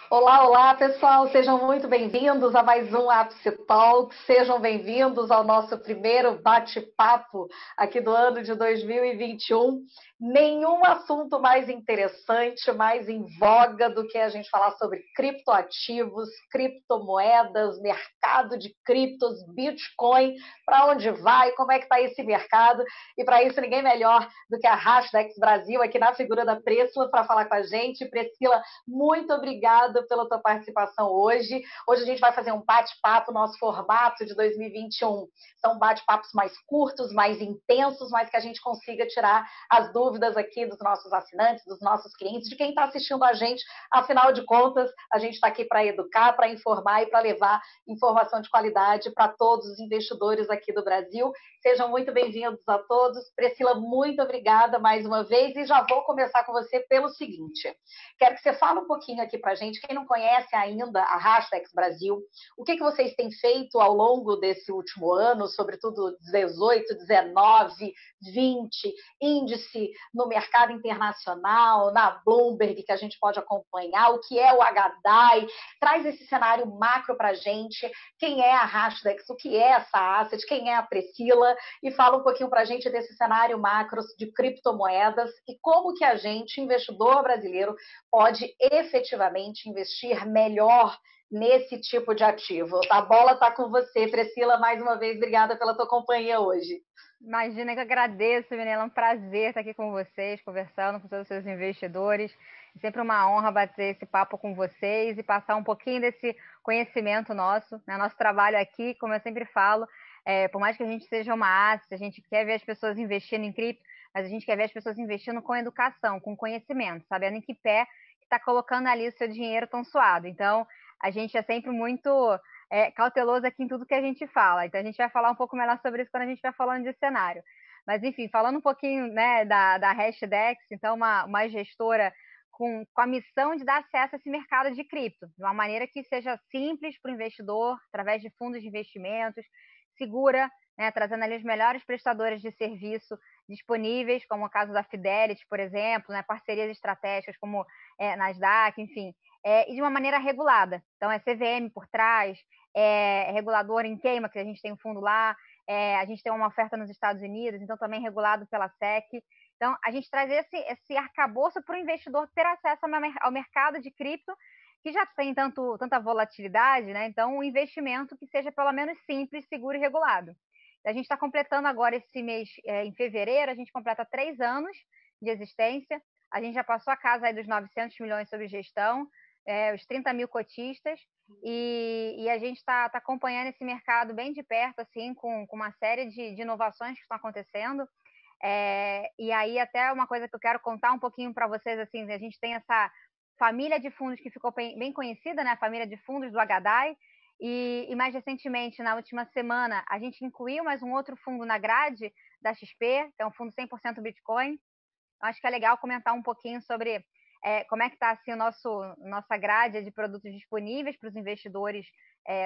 Olá, olá, pessoal, sejam muito bem-vindos a mais um Ápice Talk, sejam bem-vindos ao nosso primeiro bate-papo aqui do ano de 2021. Nenhum assunto mais interessante, mais em voga do que a gente falar sobre criptoativos, criptomoedas, mercado de criptos, Bitcoin, para onde vai, como é que está esse mercado, e para isso ninguém melhor do que a Hashdex Brasil, aqui na figura da Priscila, para falar com a gente. Priscila, muito obrigada pela tua participação hoje. Hoje a gente vai fazer um bate-papo, nosso formato de 2021. São bate-papos mais curtos, mais intensos, mas que a gente consiga tirar as dúvidas aqui dos nossos assinantes, dos nossos clientes, de quem está assistindo a gente. Afinal de contas, a gente está aqui para educar, para informar e para levar informação de qualidade para todos os investidores aqui do Brasil. Sejam muito bem-vindos a todos. Priscila, muito obrigada mais uma vez e já vou começar com você pelo seguinte. Quero que você fale um pouquinho aqui para a gente, quem não conhece ainda a Hashdex Brasil, o que vocês têm feito ao longo desse último ano, sobretudo 18, 19, 20, índice no mercado internacional, na Bloomberg, que a gente pode acompanhar, o que é o HDAI, traz esse cenário macro para a gente, quem é a Hashdex, o que é essa asset, quem é a Priscila, e fala um pouquinho para a gente desse cenário macro de criptomoedas e como que a gente, investidor brasileiro, pode efetivamente investir melhor nesse tipo de ativo. A bola está com você, Priscila. Mais uma vez, obrigada pela tua companhia hoje. Imagina que eu agradeço, Mirella. É um prazer estar aqui com vocês, conversando com todos os seus investidores. É sempre uma honra bater esse papo com vocês e passar um pouquinho desse conhecimento nosso, né? Nosso trabalho aqui, como eu sempre falo, por mais que a gente seja uma asset, a gente quer ver as pessoas investindo em cripto, mas a gente quer ver as pessoas investindo com educação, com conhecimento, sabendo em que pé está colocando ali o seu dinheiro tão suado. Então, a gente é sempre muito cauteloso aqui em tudo que a gente fala. Então a gente vai falar um pouco melhor sobre isso quando a gente vai falando de cenário. Mas enfim, falando um pouquinho, né, da Hashdex, então uma gestora com a missão de dar acesso a esse mercado de cripto, de uma maneira que seja simples para o investidor, através de fundos de investimentos, segura, né, trazendo ali os melhores prestadores de serviço disponíveis, como o caso da Fidelity, por exemplo, né, parcerias estratégicas como Nasdaq, enfim, e de uma maneira regulada. Então, é CVM por trás, regulador em queima, que a gente tem um fundo lá, a gente tem uma oferta nos Estados Unidos, então também regulado pela SEC. Então, a gente traz esse arcabouço para o investidor ter acesso ao mercado de cripto, que já tem tanta volatilidade, né? Então, um investimento que seja pelo menos simples, seguro e regulado. A gente está completando agora esse mês, em fevereiro, a gente completa 3 anos de existência, a gente já passou a casa aí dos 900 milhões sob gestão, os 30 mil cotistas, e a gente está acompanhando esse mercado bem de perto, assim, com uma série de inovações que estão acontecendo. E aí, até uma coisa que eu quero contar um pouquinho para vocês, assim, a gente tem essa família de fundos que ficou bem conhecida, né? A família de fundos do HDAI, e mais recentemente, na última semana, a gente incluiu mais um outro fundo na grade da XP, que é um fundo 100% Bitcoin. Acho que é legal comentar um pouquinho sobre como é que está assim, nossa grade de produtos disponíveis para os investidores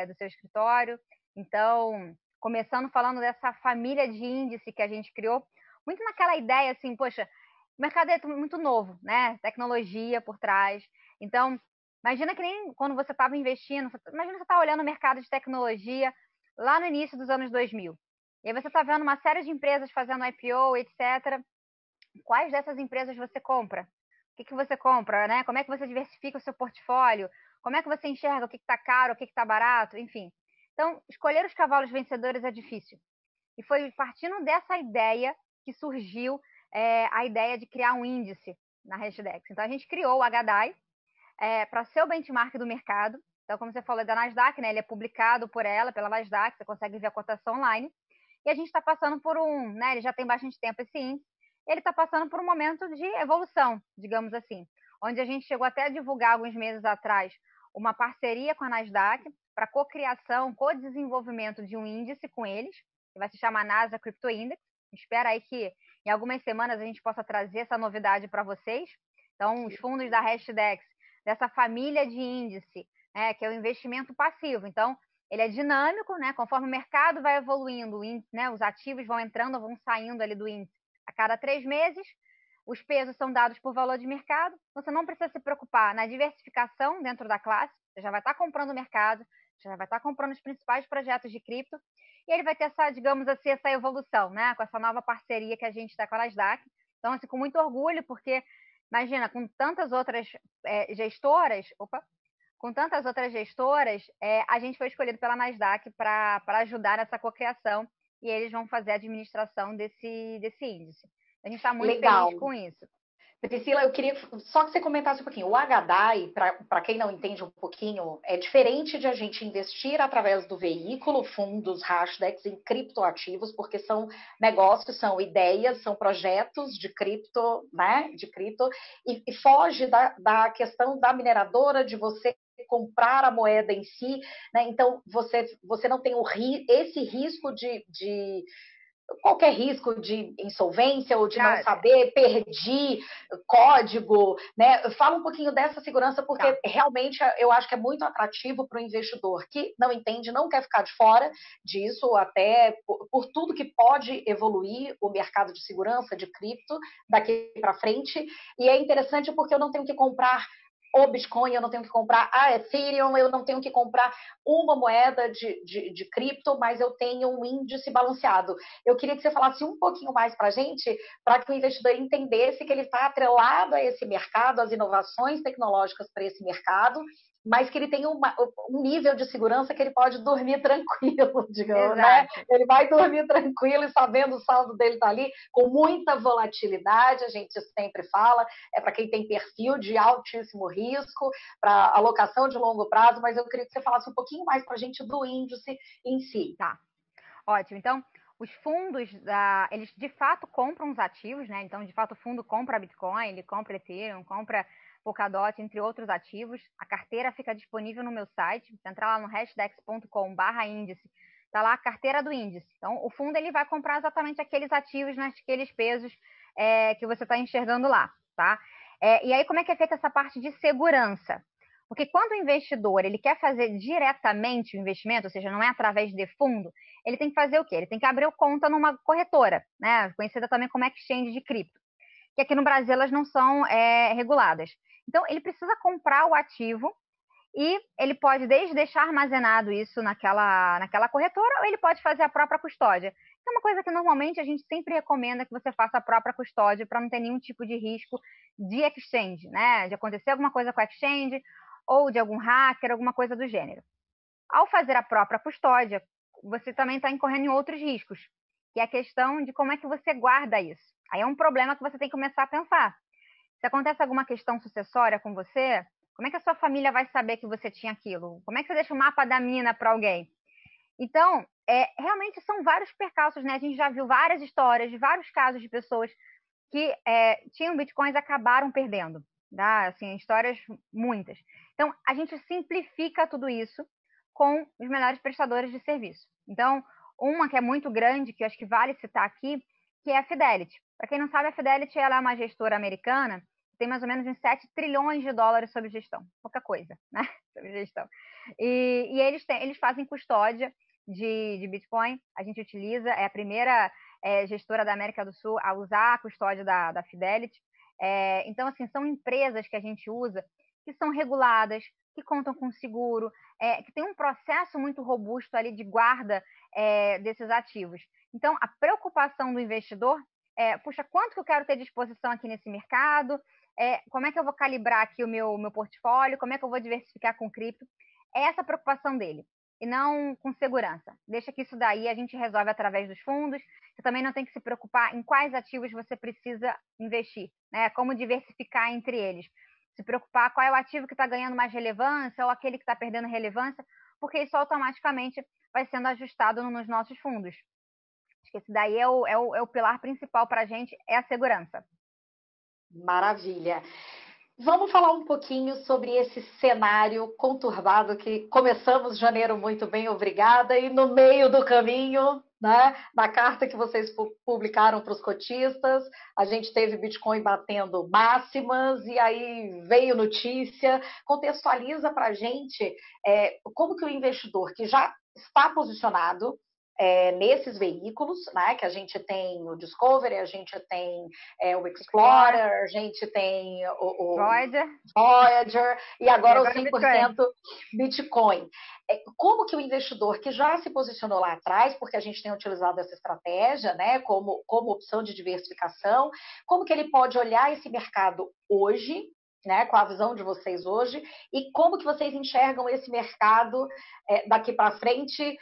do seu escritório. Então, começando falando dessa família de índice que a gente criou, muito naquela ideia assim, poxa, o mercado é muito novo, né? Tecnologia por trás. Então, imagina que nem quando você estava investindo, imagina você está olhando o mercado de tecnologia lá no início dos anos 2000. E aí você está vendo uma série de empresas fazendo IPO, etc. Quais dessas empresas você compra? O que você compra, né? Como é que você diversifica o seu portfólio? Como é que você enxerga o que está caro, o que está barato, enfim. Então, escolher os cavalos vencedores é difícil. E foi partindo dessa ideia que surgiu a ideia de criar um índice na Hashdex. Então, a gente criou o HDAI para ser o benchmark do mercado. Então, como você falou, é da Nasdaq, né? Ele é publicado por ela, pela Nasdaq, você consegue ver a cotação online. E a gente está passando por né? Ele já tem bastante tempo esse índice. Ele está passando por um momento de evolução, digamos assim, onde a gente chegou até a divulgar alguns meses atrás uma parceria com a Nasdaq para cocriação, co-desenvolvimento de um índice com eles, que vai se chamar NASA Crypto Index. Espera aí que em algumas semanas a gente possa trazer essa novidade para vocês. Então, os fundos da Hashdex, dessa família de índice, que é o investimento passivo. Então, ele é dinâmico, né? Conforme o mercado vai evoluindo, o índice, né? Os ativos vão entrando, vão saindo ali do índice a cada 3 meses. os pesos são dados por valor de mercado, você não precisa se preocupar na diversificação dentro da classe, você já vai estar comprando o mercado, já vai estar comprando os principais projetos de cripto, e ele vai ter essa, digamos assim, essa evolução, né, com essa nova parceria que a gente está com a Nasdaq. Então, assim, com muito orgulho, porque, imagina, com tantas outras gestoras, a gente foi escolhido pela Nasdaq para ajudar nessa cocriação, e eles vão fazer a administração desse índice. A gente está muito feliz com isso. Priscila, eu queria só que você comentasse um pouquinho. O HDAI, para quem não entende um pouquinho, é diferente de a gente investir através do veículo, fundos, hashtags em criptoativos, porque são negócios, são ideias, são projetos de cripto, né? De cripto, e foge da questão da mineradora, de você comprar a moeda em si, né? Então você não tem esse risco de qualquer risco de insolvência ou de não saber, perdi código, né? Fala um pouquinho dessa segurança, porque realmente eu acho que é muito atrativo para o investidor que não entende, não quer ficar de fora disso, até por tudo que pode evoluir o mercado de segurança de cripto daqui para frente. E é interessante porque eu não tenho que comprar o Bitcoin, eu não tenho que comprar a Ethereum, eu não tenho que comprar uma moeda de cripto, mas eu tenho um índice balanceado. Eu queria que você falasse um pouquinho mais para a gente, para que o investidor entendesse que ele está atrelado a esse mercado, às inovações tecnológicas para esse mercado, mas que ele tem um nível de segurança que ele pode dormir tranquilo, digamos, né? Ele vai dormir tranquilo e sabendo o saldo dele está ali, com muita volatilidade, a gente sempre fala, é para quem tem perfil de altíssimo risco, para alocação de longo prazo, mas eu queria que você falasse um pouquinho mais para a gente do índice em si. Tá, ótimo. Então, os fundos, eles de fato compram os ativos, né? Então, de fato, o fundo compra Bitcoin, ele compra Ethereum, compra Polkadot, entre outros ativos. A carteira fica disponível no meu site. Você entrar lá no hashdex.com/índice, tá lá a carteira do índice. Então, o fundo ele vai comprar exatamente aqueles ativos naqueles pesos que você está enxergando lá, tá? E aí, como é que é feita essa parte de segurança? Porque quando o investidor ele quer fazer diretamente o investimento, ou seja, não é através de fundo, ele tem que fazer o quê? Ele tem que abrir conta numa corretora, né? Conhecida também como exchange de cripto, que aqui no Brasil elas não são reguladas. Então, ele precisa comprar o ativo e ele pode desde deixar armazenado isso naquela corretora, ou ele pode fazer a própria custódia. É uma coisa que normalmente a gente sempre recomenda que você faça a própria custódia para não ter nenhum tipo de risco de exchange, né? De acontecer alguma coisa com a exchange ou de algum hacker, alguma coisa do gênero. Ao fazer a própria custódia, você também está incorrendo em outros riscos, que é a questão de como é que você guarda isso. Aí é um problema que você tem que começar a pensar. Se acontece alguma questão sucessória com você, como é que a sua família vai saber que você tinha aquilo? Como é que você deixa o mapa da mina para alguém? Então, realmente são vários percalços, né? A gente já viu várias histórias de vários casos de pessoas que tinham bitcoins e acabaram perdendo. Tá? Assim, histórias muitas. Então, a gente simplifica tudo isso com os melhores prestadores de serviço. Então, uma que é muito grande, que eu acho que vale citar aqui, que é a Fidelity. Para quem não sabe, a Fidelity ela é uma gestora americana, tem mais ou menos uns 7 trilhões de dólares sob gestão. Pouca coisa, né? Sob gestão. E eles fazem custódia de Bitcoin. A gente utiliza, é a primeira gestora da América do Sul a usar a custódia da Fidelity. Então, assim, são empresas que a gente usa que são reguladas, que contam com seguro, que tem um processo muito robusto ali de guarda desses ativos. Então, a preocupação do investidor puxa, quanto que eu quero ter de exposição aqui nesse mercado? Como é que eu vou calibrar aqui o meu portfólio? Como é que eu vou diversificar com cripto? É essa a preocupação dele, e não com segurança. Deixa que isso daí a gente resolve através dos fundos. Você também não tem que se preocupar em quais ativos você precisa investir, né? Como diversificar entre eles. Se preocupar qual é o ativo que está ganhando mais relevância ou aquele que está perdendo relevância, porque isso automaticamente vai sendo ajustado nos nossos fundos. Acho que esse daí é o pilar principal para a gente, é a segurança. Maravilha. Vamos falar um pouquinho sobre esse cenário conturbado que começamos janeiro muito bem, obrigada, e no meio do caminho, né, na carta que vocês publicaram para os cotistas, a gente teve Bitcoin batendo máximas e aí veio notícia. Contextualiza para a gente como que o investidor que já está posicionado nesses veículos, né? Que a gente tem o Discovery, a gente tem o Explorer, a gente tem o Voyager e agora o 100% Bitcoin. Como que o investidor que já se posicionou lá atrás, porque a gente tem utilizado essa estratégia, né, como opção de diversificação, como que ele pode olhar esse mercado hoje, né, com a visão de vocês hoje, e como que vocês enxergam esse mercado daqui para frente?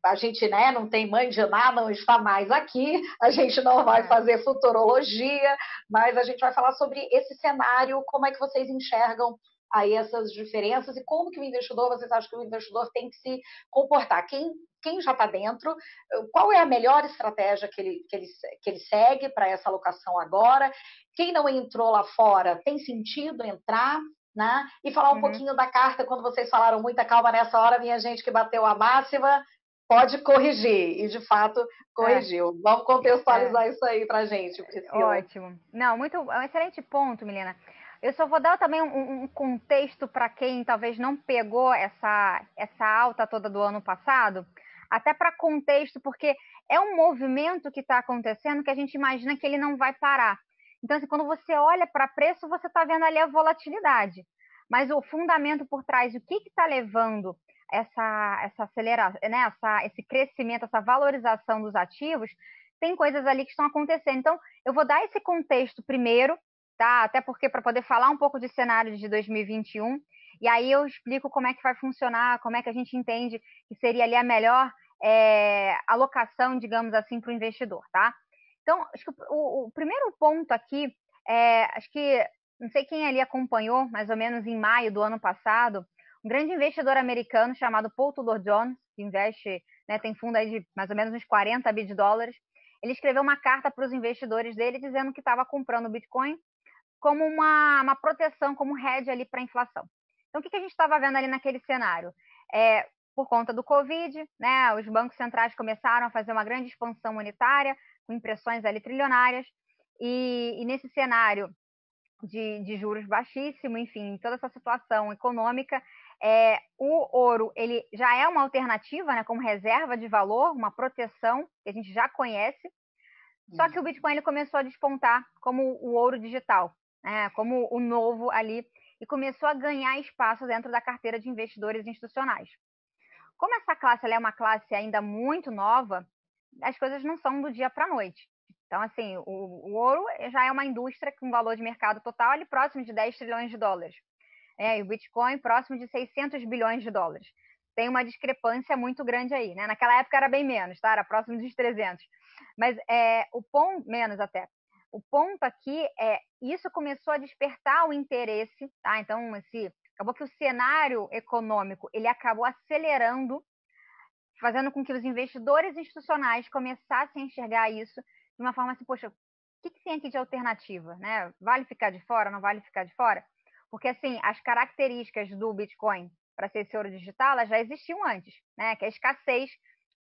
A gente, né, não tem mãe de nada, não está mais aqui, a gente não vai fazer futurologia, mas a gente vai falar sobre esse cenário, como é que vocês enxergam aí essas diferenças e como que o investidor, vocês acham que o investidor tem que se comportar? Quem já está dentro, qual é a melhor estratégia que ele segue para essa alocação agora? Quem não entrou lá fora, tem sentido entrar? Né? E falar um pouquinho da carta, quando vocês falaram muita calma nessa hora, minha gente que bateu a máxima, pode corrigir, e de fato corrigiu. Vamos contextualizar isso aí para a gente, Priscila. Ótimo. Não, um excelente ponto, Milena. Eu só vou dar também um contexto para quem talvez não pegou essa alta toda do ano passado, até para contexto, porque é um movimento que está acontecendo que a gente imagina que ele não vai parar. Então, assim, quando você olha para preço, você está vendo ali a volatilidade. Mas o fundamento por trás, o que está levando essa aceleração, né, esse crescimento, essa valorização dos ativos, tem coisas ali que estão acontecendo. Então, eu vou dar esse contexto primeiro, tá? Até porque para poder falar um pouco de cenário de 2021, e aí eu explico como é que vai funcionar, como é que a gente entende que seria ali a melhor alocação, digamos assim, para o investidor, tá? Então, acho que o primeiro ponto aqui, acho que, não sei quem ali acompanhou, mais ou menos em maio do ano passado, um grande investidor americano chamado Paul Tudor Jones, que investe, né, tem fundo aí de mais ou menos uns 40 bi de dólares, ele escreveu uma carta para os investidores dele dizendo que estava comprando Bitcoin como uma proteção, como hedge ali para a inflação. Então, o que a gente estava vendo ali naquele cenário? Por conta do Covid, né, os bancos centrais começaram a fazer uma grande expansão monetária, com impressões ali trilionárias, e nesse cenário de juros baixíssimos, enfim, toda essa situação econômica, o ouro ele já é uma alternativa, né, como reserva de valor, uma proteção que a gente já conhece, só que o Bitcoin ele começou a despontar como o ouro digital, né, como o novo ali, e começou a ganhar espaço dentro da carteira de investidores institucionais. Como essa classe ela é uma classe ainda muito nova, as coisas não são do dia para a noite. Então, assim, o ouro já é uma indústria com valor de mercado total ali próximo de 10 trilhões de dólares. E o Bitcoin próximo de 600 bilhões de dólares. Tem uma discrepância muito grande aí, né? Naquela época era bem menos, tá? Era próximo dos 300. Mas o ponto, menos até. O ponto aqui isso começou a despertar o interesse, tá? Então, acabou que o cenário econômico, ele acabou acelerando, fazendo com que os investidores institucionais começassem a enxergar isso de uma forma assim, poxa, o que tem aqui de alternativa, né? Vale ficar de fora, não vale ficar de fora? Porque, assim, as características do Bitcoin para ser esse ouro digital, elas já existiam antes, né? Que é a escassez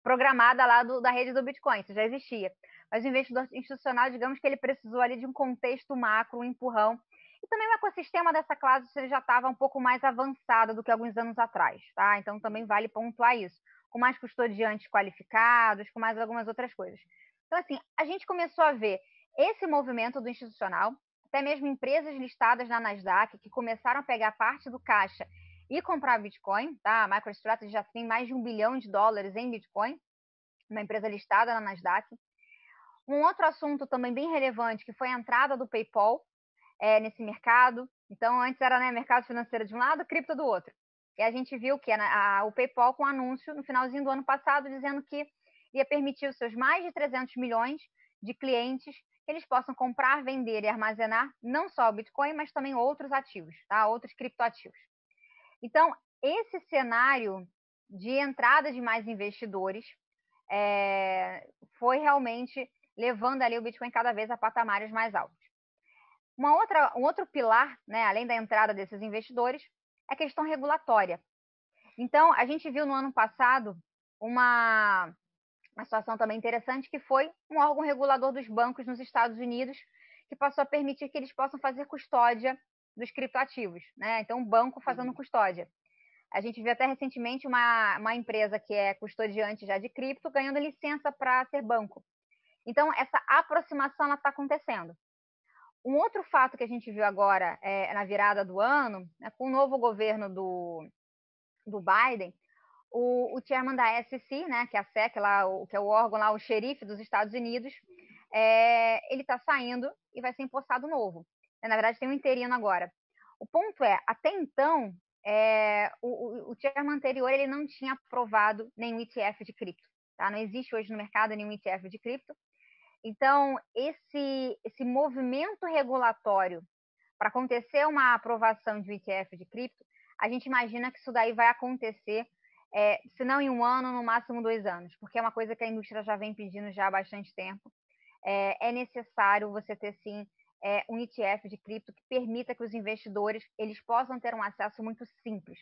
programada lá da rede do Bitcoin, isso já existia. Mas o investidor institucional, digamos que ele precisou ali de um contexto macro, um empurrão. E também o ecossistema dessa classe ele já estava um pouco mais avançado do que alguns anos atrás, tá? Então também vale pontuar isso. Com mais custodiantes qualificados, com mais algumas outras coisas. Então, assim, a gente começou a ver esse movimento do institucional, até mesmo empresas listadas na Nasdaq que começaram a pegar parte do caixa e comprar Bitcoin, tá? A MicroStrategy já tem mais de $1 bilhão em Bitcoin, uma empresa listada na Nasdaq. Um outro assunto também bem relevante, que foi a entrada do PayPal nesse mercado. Então, antes era, né, mercado financeiro de um lado, cripto do outro. E a gente viu que o PayPal com um anúncio no finalzinho do ano passado, dizendo que ia permitir os seus mais de 300 milhões de clientes que eles possam comprar, vender e armazenar não só o Bitcoin, mas também outros ativos, tá? Outros criptoativos. Então, esse cenário de entrada de mais investidores foi realmente levando ali o Bitcoin cada vez a patamares mais altos. Um outro pilar, né, além da entrada desses investidores, é a questão regulatória. Então, a gente viu no ano passado uma situação também interessante, que foi um órgão regulador dos bancos nos Estados Unidos, que passou a permitir que eles possam fazer custódia dos criptoativos, né? Então, o banco fazendo custódia. A gente viu até recentemente uma empresa que é custodiante já de cripto ganhando licença para ser banco. Então, essa aproximação está acontecendo. Um outro fato que a gente viu agora na virada do ano, né, com o novo governo do Biden, o chairman da SEC, né, que é a SEC, lá, que é o órgão lá, o xerife dos Estados Unidos, ele está saindo e vai ser empossado novo. Na verdade, tem um interino agora. O ponto é, até então, o chairman anterior ele não tinha aprovado nenhum ETF de cripto. Tá? Não existe hoje no mercado nenhum ETF de cripto. Então, esse movimento regulatório para acontecer uma aprovação de um ETF de cripto, a gente imagina que isso daí vai acontecer, se não em um ano, no máximo 2 anos, porque é uma coisa que a indústria já vem pedindo já há bastante tempo. É necessário você ter, sim, um ETF de cripto que permita que os investidores eles possam ter um acesso muito simples.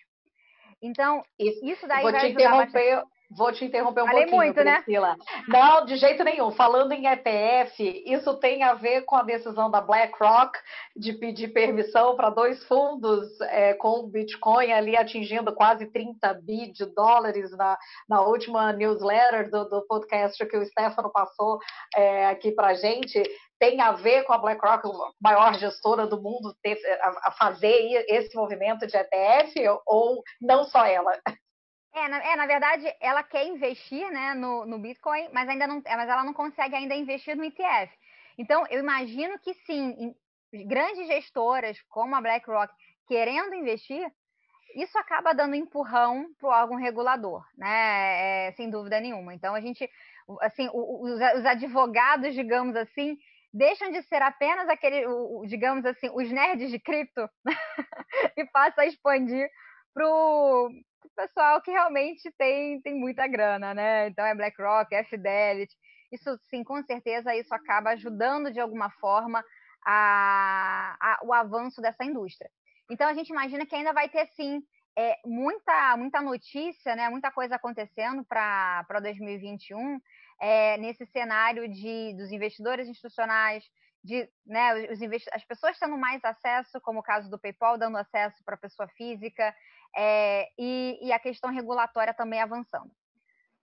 Então, isso daí vai ajudar bastante. Vou te interromper um Falei pouquinho, muito, Priscila. Né? Não, de jeito nenhum. Falando em ETF, isso tem a ver com a decisão da BlackRock de pedir permissão para 2 fundos com o Bitcoin ali atingindo quase 30 bi de dólares na última newsletter do podcast que o Stefano passou aqui para a gente. Tem a ver com a BlackRock, a maior gestora do mundo, a fazer esse movimento de ETF ou não só ela? Na verdade, ela quer investir, né, no Bitcoin, mas ela não consegue ainda investir no ETF. Então, eu imagino que sim, grandes gestoras como a BlackRock querendo investir, isso acaba dando empurrão para o órgão regulador, né? Sem dúvida nenhuma. Então, a gente, assim, os advogados, digamos assim, deixam de ser apenas digamos assim, os nerds de cripto e passam a expandir para o pessoal que realmente tem muita grana, né? Então é BlackRock, é Fidelity. Isso, sim, com certeza, isso acaba ajudando de alguma forma o avanço dessa indústria. Então a gente imagina que ainda vai ter, sim, muita notícia, né? Muita coisa acontecendo para 2021 nesse cenário dos investidores institucionais, né, as pessoas tendo mais acesso, como o caso do PayPal, dando acesso para a pessoa física, e a questão regulatória também avançando.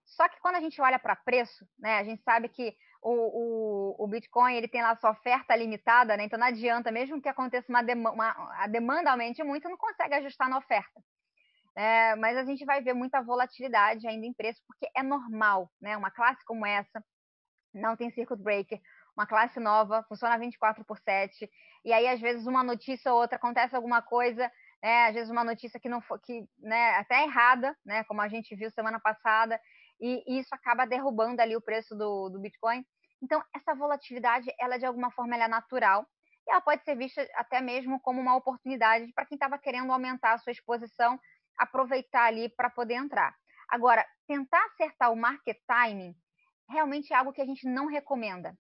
Só que quando a gente olha para preço, né, a gente sabe que o Bitcoin ele tem lá a sua oferta limitada, né, então não adianta, mesmo que aconteça a demanda aumente muito, não consegue ajustar na oferta. Mas a gente vai ver muita volatilidade ainda em preço, porque é normal, né, uma classe como essa não tem circuit breaker, uma classe nova, funciona 24/7, e aí às vezes uma notícia ou outra acontece alguma coisa, né, às vezes uma notícia que não foi, né, até errada, né, como a gente viu semana passada, e isso acaba derrubando ali o preço do Bitcoin. Então essa volatilidade, ela de alguma forma ela é natural, e ela pode ser vista até mesmo como uma oportunidade para quem estava querendo aumentar a sua exposição, aproveitar ali para poder entrar. Agora, tentar acertar o market timing realmente é algo que a gente não recomenda.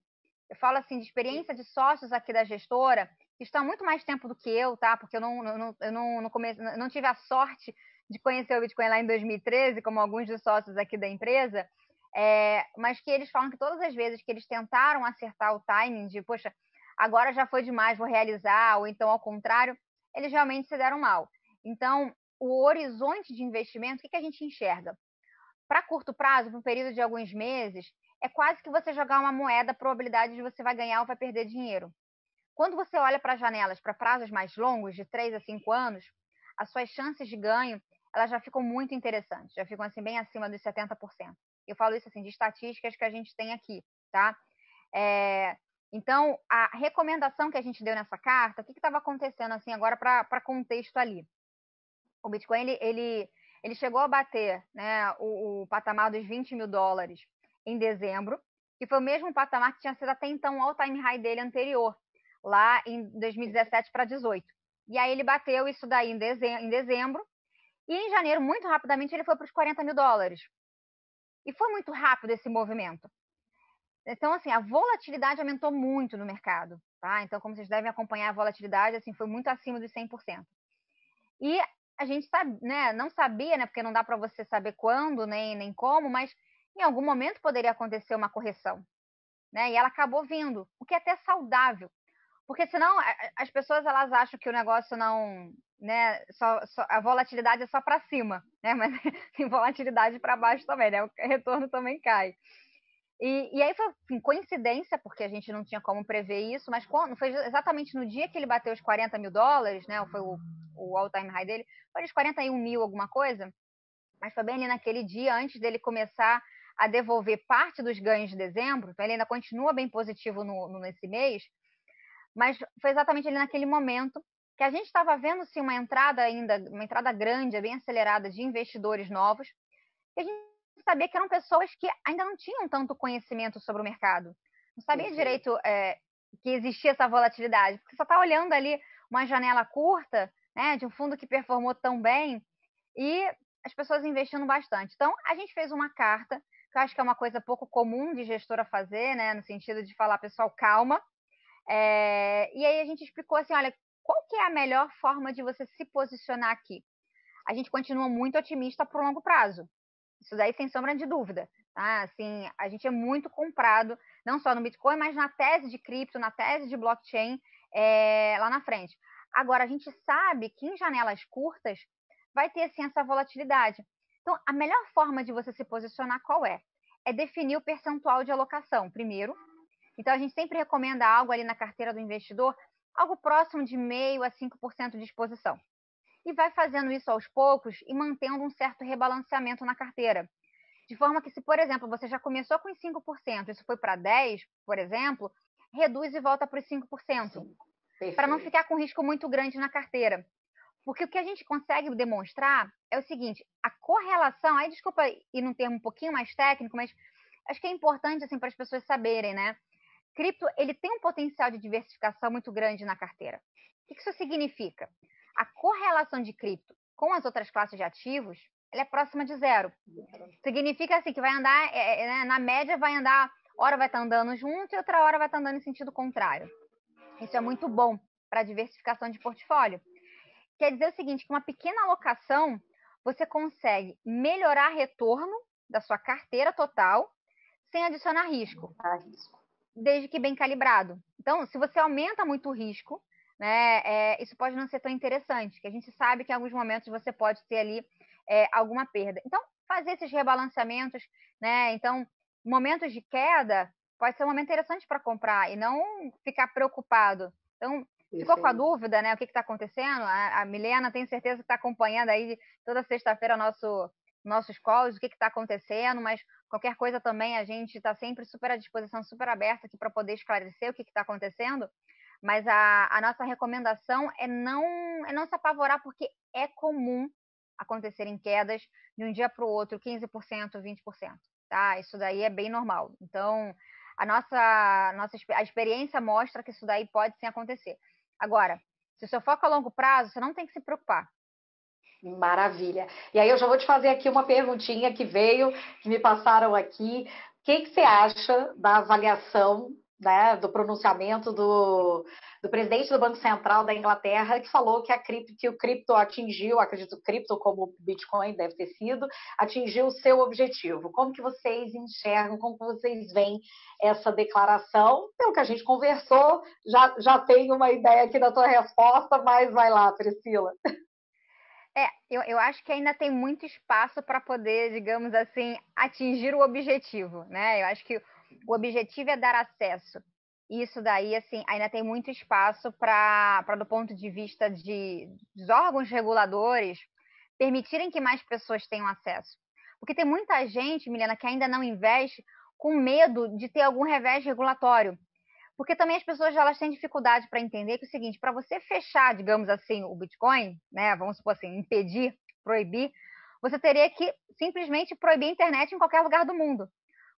Eu falo assim de experiência de sócios aqui da gestora, que estão há muito mais tempo do que eu, tá? Porque eu não tive a sorte de conhecer o Bitcoin lá em 2013, como alguns dos sócios aqui da empresa, mas que eles falam que todas as vezes que eles tentaram acertar o timing de, poxa, agora já foi demais, vou realizar, ou então ao contrário, eles realmente se deram mal. Então, o horizonte de investimento, o que a gente enxerga? Para curto prazo, para um período de alguns meses, é quase que você jogar uma moeda, a probabilidade de você vai ganhar ou vai perder dinheiro. Quando você olha para janelas, para prazos mais longos, de 3 a 5 anos, as suas chances de ganho, elas já ficam muito interessantes, já ficam assim bem acima dos 70%. Eu falo isso assim de estatísticas que a gente tem aqui, tá? Então, a recomendação que a gente deu nessa carta, o que estava acontecendo assim agora para contexto ali? O Bitcoin, ele chegou a bater, né, o patamar dos 20 mil dólares em dezembro, que foi o mesmo patamar que tinha sido até então o all-time high dele anterior, lá em 2017 para 2018. E aí ele bateu isso daí em dezembro, e em janeiro, muito rapidamente, ele foi para os 40 mil dólares. E foi muito rápido esse movimento. Então, assim, a volatilidade aumentou muito no mercado, tá? Então, como vocês devem acompanhar, a volatilidade, assim, foi muito acima dos 100%. E a gente sabe, né, não sabia, né, porque não dá para você saber quando, nem como, mas em algum momento poderia acontecer uma correção, né? E ela acabou vindo, o que é até saudável, porque senão as pessoas elas acham que o negócio né, a volatilidade é só para cima, né, mas tem volatilidade para baixo também, né, o retorno também cai. E aí foi assim, coincidência, porque a gente não tinha como prever isso, mas foi exatamente no dia que ele bateu os $40 mil, né, foi o all-time high dele, foi os 41 mil alguma coisa, mas foi bem ali naquele dia, antes dele começar a devolver parte dos ganhos de dezembro, então ele ainda continua bem positivo nesse mês, mas foi exatamente ali naquele momento que a gente estava vendo sim, uma entrada grande, bem acelerada de investidores novos, e a gente sabia que eram pessoas que ainda não tinham tanto conhecimento sobre o mercado, não sabia direito que existia essa volatilidade, porque só está olhando ali uma janela curta, né, de um fundo que performou tão bem, e as pessoas investindo bastante. Então, a gente fez uma carta, que eu acho que é uma coisa pouco comum de gestora fazer, né, no sentido de falar, pessoal, calma. E aí a gente explicou assim, olha, qual que é a melhor forma de você se posicionar aqui? A gente continua muito otimista para o longo prazo. Isso daí sem sombra de dúvida. Tá? Assim, a gente é muito comprado, não só no Bitcoin, mas na tese de cripto, na tese de blockchain, lá na frente. Agora, a gente sabe que em janelas curtas vai ter sim essa volatilidade. Então, a melhor forma de você se posicionar qual é? É definir o percentual de alocação, primeiro. Então, a gente sempre recomenda algo ali na carteira do investidor, algo próximo de 0,5% a 5% de exposição. E vai fazendo isso aos poucos e mantendo um certo rebalanceamento na carteira. De forma que, se, por exemplo, você já começou com 5%, isso foi para 10%, por exemplo, reduz e volta para os 5%. Para não ficar com risco muito grande na carteira. Porque o que a gente consegue demonstrar é o seguinte, a correlação, aí desculpa ir num termo um pouquinho mais técnico, mas acho que é importante assim, para as pessoas saberem, né? Cripto, ele tem um potencial de diversificação muito grande na carteira. O que isso significa? A correlação de cripto com as outras classes de ativos, ela é próxima de zero. Significa assim que vai andar, na média vai andar, hora vai estar andando junto e outra hora vai estar andando em sentido contrário. Isso é muito bom para a diversificação de portfólio. Quer dizer o seguinte, que uma pequena alocação, você consegue melhorar retorno da sua carteira total sem adicionar risco, desde que bem calibrado. Então, se você aumenta muito o risco, né, isso pode não ser tão interessante, que a gente sabe que em alguns momentos você pode ter ali alguma perda. Então, fazer esses rebalanceamentos, né, então, momentos de queda pode ser um momento interessante para comprar e não ficar preocupado. Então, ficou com a dúvida, né, o que está acontecendo? A Milena tem certeza que está acompanhando aí toda sexta-feira nossos calls, o que está acontecendo, mas qualquer coisa também, a gente está sempre super à disposição, super aberta aqui para poder esclarecer o que está acontecendo. Mas a nossa recomendação é não se apavorar, porque é comum acontecerem quedas de um dia para o outro, 15%, 20%. Tá? Isso daí é bem normal. Então, a experiência mostra que isso daí pode sim acontecer. Agora, se o seu foco é a longo prazo, você não tem que se preocupar. Maravilha. E aí eu já vou te fazer aqui uma perguntinha que me passaram aqui. O que você acha da avaliação, né, do pronunciamento do presidente do Banco Central da Inglaterra, que falou que o cripto atingiu, acredito que o cripto, como o Bitcoin deve ter sido, atingiu o seu objetivo. Como que vocês enxergam, como que vocês veem essa declaração? Pelo que a gente conversou, já tenho uma ideia aqui da tua resposta, mas vai lá, Priscila. Eu acho que ainda tem muito espaço para poder, digamos assim, atingir o objetivo, né? Eu acho que o objetivo é dar acesso. Isso daí, assim, ainda tem muito espaço para, do ponto de vista dos órgãos reguladores, permitirem que mais pessoas tenham acesso. Porque tem muita gente, Milena, que ainda não investe com medo de ter algum revés regulatório. Porque também as pessoas elas têm dificuldade para entender que é o seguinte, para você fechar, digamos assim, o Bitcoin, né, vamos supor assim, impedir, proibir, você teria que simplesmente proibir a internet em qualquer lugar do mundo.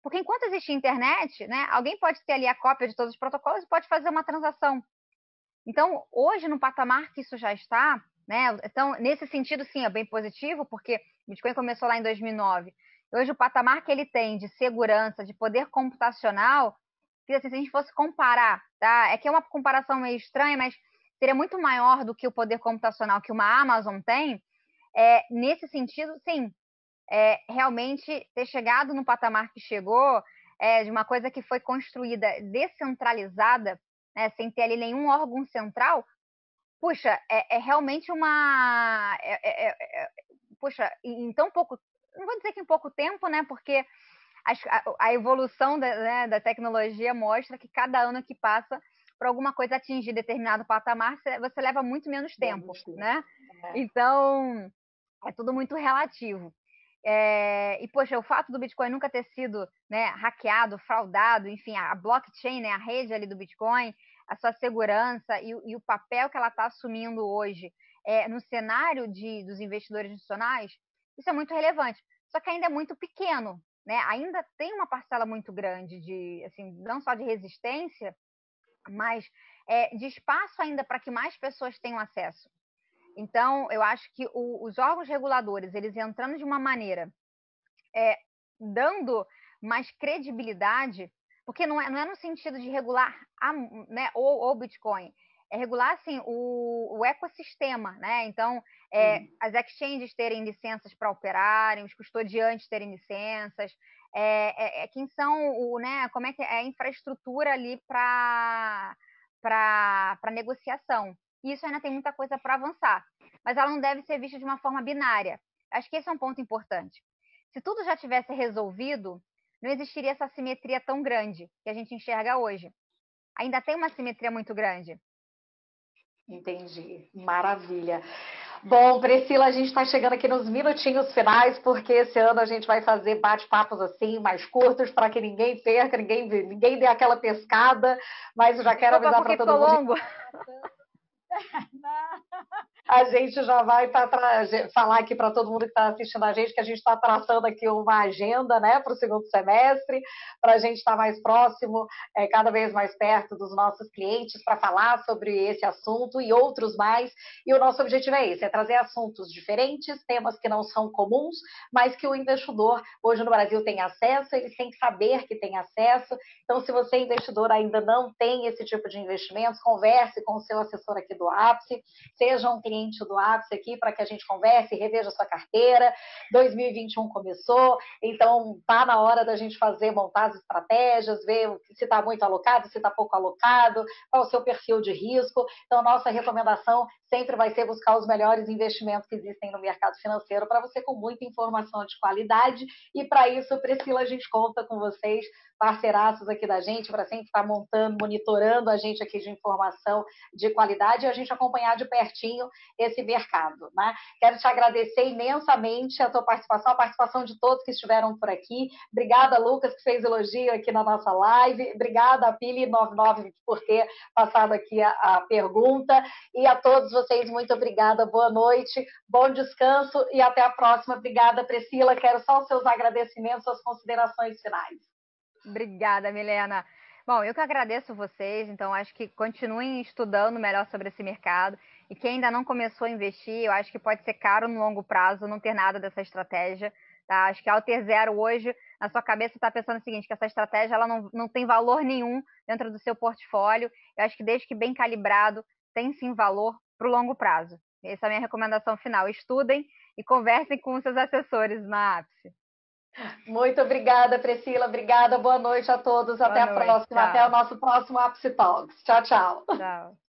Porque enquanto existe internet, né, alguém pode ter ali a cópia de todos os protocolos e pode fazer uma transação. Então, hoje, no patamar que isso já está, né, então, nesse sentido, sim, é bem positivo, porque o Bitcoin começou lá em 2009. Hoje, o patamar que ele tem de segurança, de poder computacional, que assim, se a gente fosse comparar, tá? É que é uma comparação meio estranha, mas seria muito maior do que o poder computacional que uma Amazon tem. Nesse sentido, sim, realmente ter chegado no patamar que chegou, de uma coisa que foi construída descentralizada, né, sem ter ali nenhum órgão central, puxa, é realmente uma... puxa, em tão pouco... Não vou dizer que em pouco tempo, né? Porque a evolução da tecnologia mostra que cada ano que passa, para alguma coisa atingir determinado patamar, você leva muito menos tempo, né? Então, é tudo muito relativo. E, poxa, o fato do Bitcoin nunca ter sido, né, hackeado, fraudado, enfim, a blockchain, né, a rede ali do Bitcoin, a sua segurança e o papel que ela está assumindo hoje no cenário dos investidores institucionais, isso é muito relevante. Só que ainda é muito pequeno, né? Ainda tem uma parcela muito grande de, assim, não só de resistência, mas de espaço ainda para que mais pessoas tenham acesso. Então, eu acho que os órgãos reguladores, eles entrando de uma maneira, dando mais credibilidade, porque não é no sentido de regular né, o Bitcoin, é regular assim, o ecossistema, né? Então, as exchanges terem licenças para operarem, os custodiantes terem licenças, quem são né, como é que é a infraestrutura ali para negociação. E isso ainda tem muita coisa para avançar, mas ela não deve ser vista de uma forma binária. Acho que esse é um ponto importante. Se tudo já tivesse resolvido, não existiria essa simetria tão grande que a gente enxerga hoje. Ainda tem uma simetria muito grande. Entendi. Maravilha. Bom, Priscila, a gente está chegando aqui nos minutinhos finais, porque esse ano a gente vai fazer bate-papos assim, mais curtos, para que ninguém perca, ninguém dê aquela pescada, mas eu já quero avisar para todo mundo. Longo. A gente já vai falar aqui para todo mundo que está assistindo a gente que a gente está traçando aqui uma agenda, né, para o segundo semestre, para a gente estar mais próximo, cada vez mais perto dos nossos clientes para falar sobre esse assunto e outros mais. E o nosso objetivo é esse, é trazer assuntos diferentes, temas que não são comuns, mas que o investidor hoje no Brasil tem acesso, eles têm que saber que tem acesso. Então, se você, investidor, ainda não tem esse tipo de investimentos, converse com o seu assessor aqui do Ápice, seja um cliente do Ápice aqui para que a gente converse e reveja sua carteira. 2021 começou, então tá na hora da gente montar as estratégias, ver se está muito alocado, se está pouco alocado, qual o seu perfil de risco. Então, nossa recomendação sempre vai ser buscar os melhores investimentos que existem no mercado financeiro para você com muita informação de qualidade. E para isso, Priscila, a gente conta com vocês, parceiraços aqui da gente, para sempre estar monitorando a gente aqui de informação de qualidade e a gente acompanhar de pertinho esse mercado, né? Quero te agradecer imensamente a tua participação, a participação de todos que estiveram por aqui. Obrigada, Lucas, que fez elogio aqui na nossa live. Obrigada, a Pili99, por ter passado aqui a pergunta. E a todos vocês, muito obrigada. Boa noite, bom descanso e até a próxima. Obrigada, Priscila. Quero só os seus agradecimentos, suas considerações finais. Obrigada, Milena. Bom, eu que agradeço vocês, então acho que continuem estudando melhor sobre esse mercado. E quem ainda não começou a investir, eu acho que pode ser caro no longo prazo não ter nada dessa estratégia. Tá? Acho que ao ter zero hoje, na sua cabeça está pensando o seguinte, que essa estratégia ela não tem valor nenhum dentro do seu portfólio. Eu acho que desde que bem calibrado, tem sim valor para o longo prazo. Essa é a minha recomendação final. Estudem e conversem com os seus assessores na Ápice. Muito obrigada, Priscila. Obrigada. Boa noite a todos. Até a próxima. Tchau. Até o nosso próximo Ápice Talks. Tchau, tchau. Tchau.